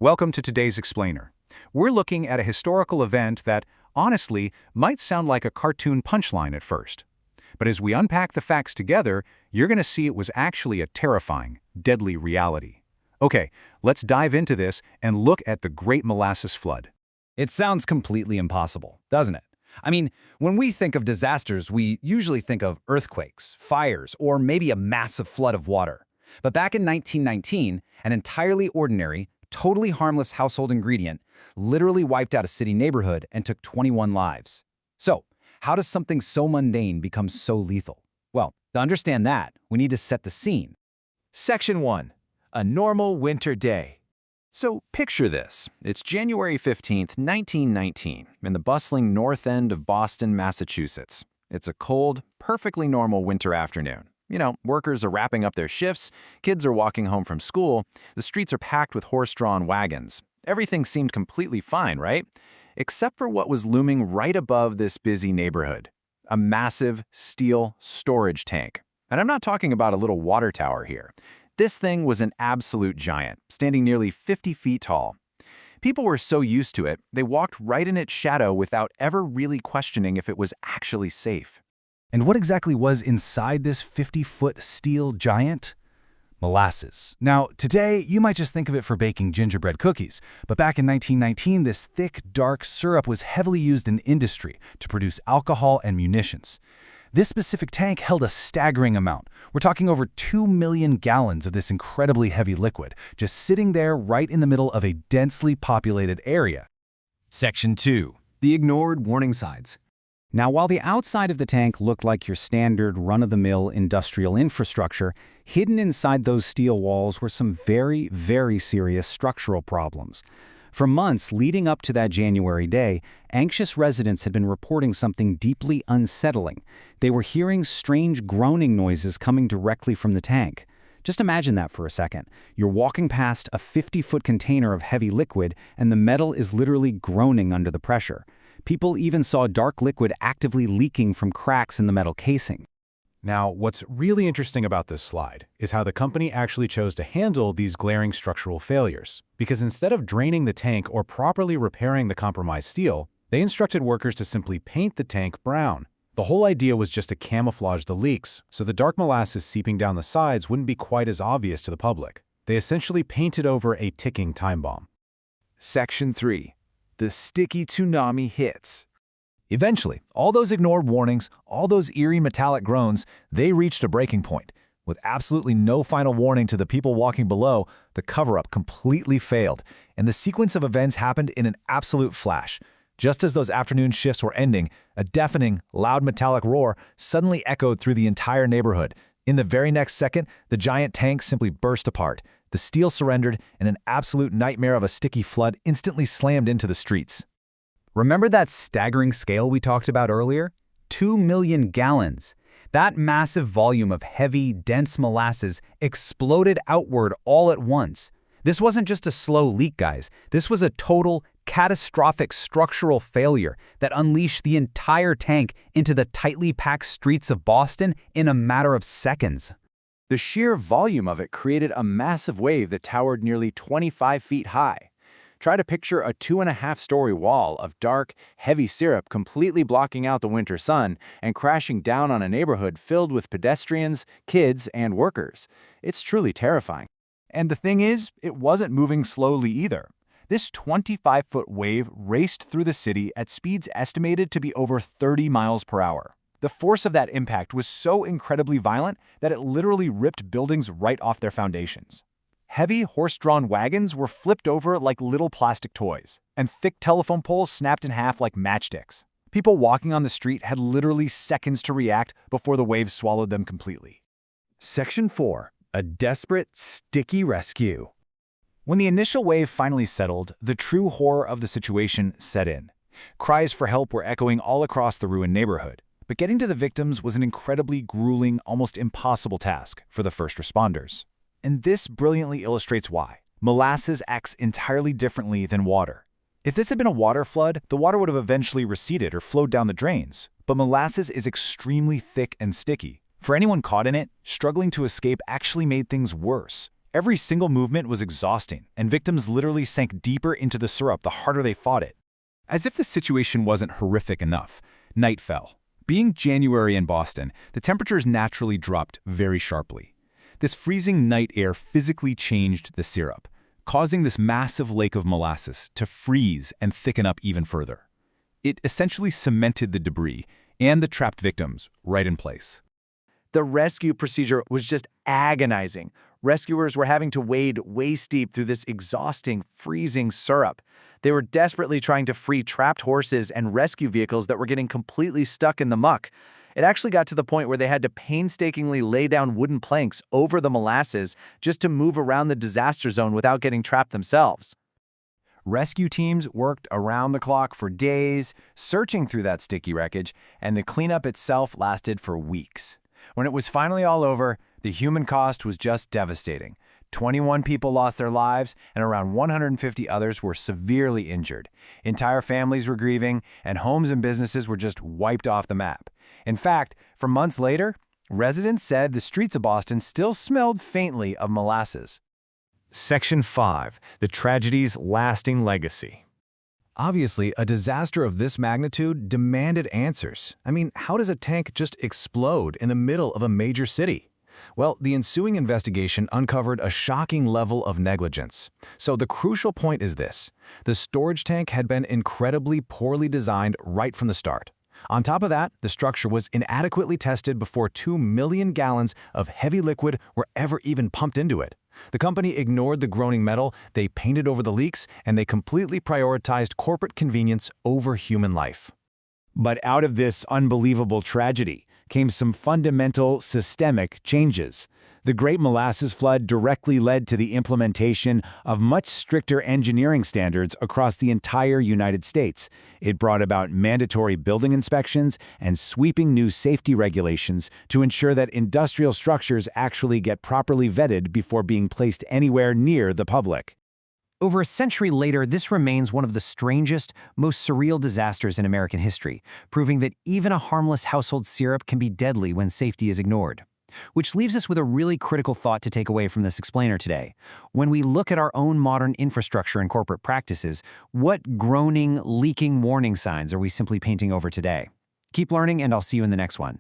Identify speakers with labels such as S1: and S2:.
S1: Welcome to today's Explainer. We're looking at a historical event that, honestly, might sound like a cartoon punchline at first. But as we unpack the facts together, you're going to see it was actually a terrifying, deadly reality. Okay, let's dive into this and look at the Great Molasses Flood.
S2: It sounds completely impossible, doesn't it? I mean, when we think of disasters, we usually think of earthquakes, fires, or maybe a massive flood of water. But back in 1919, an entirely ordinary, totally harmless household ingredient literally wiped out a city neighborhood and took 21 lives. So, how does something so mundane become so lethal? Well, to understand that, we need to set the scene.
S3: Section 1. A normal winter day. So picture this. It's January 15th, 1919, in the bustling north end of Boston, Massachusetts. It's a cold, perfectly normal winter afternoon. Workers are wrapping up their shifts, kids are walking home from school, the streets are packed with horse-drawn wagons. Everything seemed completely fine, right? Except for what was looming right above this busy neighborhood. A massive steel storage tank. And I'm not talking about a little water tower here. This thing was an absolute giant, standing nearly 50 feet tall. People were so used to it, they walked right in its shadow without ever really questioning if it was actually safe.
S2: And what exactly was inside this 50-foot steel giant? Molasses. Now, today, you might just think of it for baking gingerbread cookies, but back in 1919, this thick, dark syrup was heavily used in industry to produce alcohol and munitions. This specific tank held a staggering amount. We're talking over 2 million gallons of this incredibly heavy liquid, just sitting there right in the middle of a densely populated area.
S3: Section 2. The ignored warning signs.
S2: Now, while the outside of the tank looked like your standard run-of-the-mill industrial infrastructure, hidden inside those steel walls were some very, very serious structural problems. For months leading up to that January day, anxious residents had been reporting something deeply unsettling. They were hearing strange groaning noises coming directly from the tank. Just imagine that for a second. You're walking past a 50-foot container of heavy liquid, and the metal is literally groaning under the pressure. People even saw dark liquid actively leaking from cracks in the metal casing.
S1: Now, what's really interesting about this slide is how the company actually chose to handle these glaring structural failures. Because instead of draining the tank or properly repairing the compromised steel, they instructed workers to simply paint the tank brown. The whole idea was just to camouflage the leaks, so the dark molasses seeping down the sides wouldn't be quite as obvious to the public. They essentially painted over a ticking time bomb.
S3: Section 3. The sticky tsunami hits. Eventually, all those ignored warnings, all those eerie metallic groans, they reached a breaking point. With absolutely no final warning to the people walking below, the cover-up completely failed, and the sequence of events happened in an absolute flash. Just as those afternoon shifts were ending, a deafening, loud metallic roar suddenly echoed through the entire neighborhood. In the very next second, the giant tank simply burst apart. The steel surrendered, and an absolute nightmare of a sticky flood instantly slammed into the streets.
S2: Remember that staggering scale we talked about earlier? 2 million gallons. That massive volume of heavy, dense molasses exploded outward all at once. This wasn't just a slow leak, guys. This was a total, catastrophic structural failure that unleashed the entire tank into the tightly packed streets of Boston in a matter of seconds.
S3: The sheer volume of it created a massive wave that towered nearly 25 feet high. Try to picture a 2.5-story wall of dark, heavy syrup completely blocking out the winter sun and crashing down on a neighborhood filled with pedestrians, kids, and workers. It's truly terrifying. And the thing is, it wasn't moving slowly either. This 25-foot wave raced through the city at speeds estimated to be over 30 miles per hour. The force of that impact was so incredibly violent that it literally ripped buildings right off their foundations. Heavy horse-drawn wagons were flipped over like little plastic toys, and thick telephone poles snapped in half like matchsticks. People walking on the street had literally seconds to react before the waves swallowed them completely. Section 4. A desperate, sticky rescue. When the initial wave finally settled, the true horror of the situation set in. Cries for help were echoing all across the ruined neighborhood, but getting to the victims was an incredibly grueling, almost impossible task for the first responders. And this brilliantly illustrates why. Molasses acts entirely differently than water. If this had been a water flood, the water would have eventually receded or flowed down the drains. But molasses is extremely thick and sticky. For anyone caught in it, struggling to escape actually made things worse. Every single movement was exhausting, and victims literally sank deeper into the syrup the harder they fought it. As if the situation wasn't horrific enough, night fell. Being January in Boston, the temperatures naturally dropped very sharply. This freezing night air physically changed the syrup, causing this massive lake of molasses to freeze and thicken up even further. It essentially cemented the debris and the trapped victims right in place.
S4: The rescue procedure was just agonizing. Rescuers were having to wade waist-deep through this exhausting, freezing syrup. They were desperately trying to free trapped horses and rescue vehicles that were getting completely stuck in the muck. It actually got to the point where they had to painstakingly lay down wooden planks over the molasses just to move around the disaster zone without getting trapped themselves.
S3: Rescue teams worked around the clock for days, searching through that sticky wreckage, and the cleanup itself lasted for weeks. When it was finally all over, the human cost was just devastating. 21 people lost their lives, and around 150 others were severely injured. Entire families were grieving, and homes and businesses were just wiped off the map. In fact, for months later, residents said the streets of Boston still smelled faintly of molasses.
S1: Section 5. The tragedy's lasting legacy.
S2: Obviously, a disaster of this magnitude demanded answers. I mean, how does a tank just explode in the middle of a major city? Well, the ensuing investigation uncovered a shocking level of negligence. So the crucial point is this: the storage tank had been incredibly poorly designed right from the start. On top of that, the structure was inadequately tested before 2 million gallons of heavy liquid were ever even pumped into it. The company ignored the groaning metal, they painted over the leaks, and they completely prioritized corporate convenience over human life.
S1: But out of this unbelievable tragedy came some fundamental systemic changes. The Great Molasses Flood directly led to the implementation of much stricter engineering standards across the entire United States. It brought about mandatory building inspections and sweeping new safety regulations to ensure that industrial structures actually get properly vetted before being placed anywhere near the public.
S5: Over a century later, this remains one of the strangest, most surreal disasters in American history, proving that even a harmless household syrup can be deadly when safety is ignored. Which leaves us with a really critical thought to take away from this explainer today. When we look at our own modern infrastructure and corporate practices, what groaning, leaking warning signs are we simply painting over today? Keep learning, and I'll see you in the next one.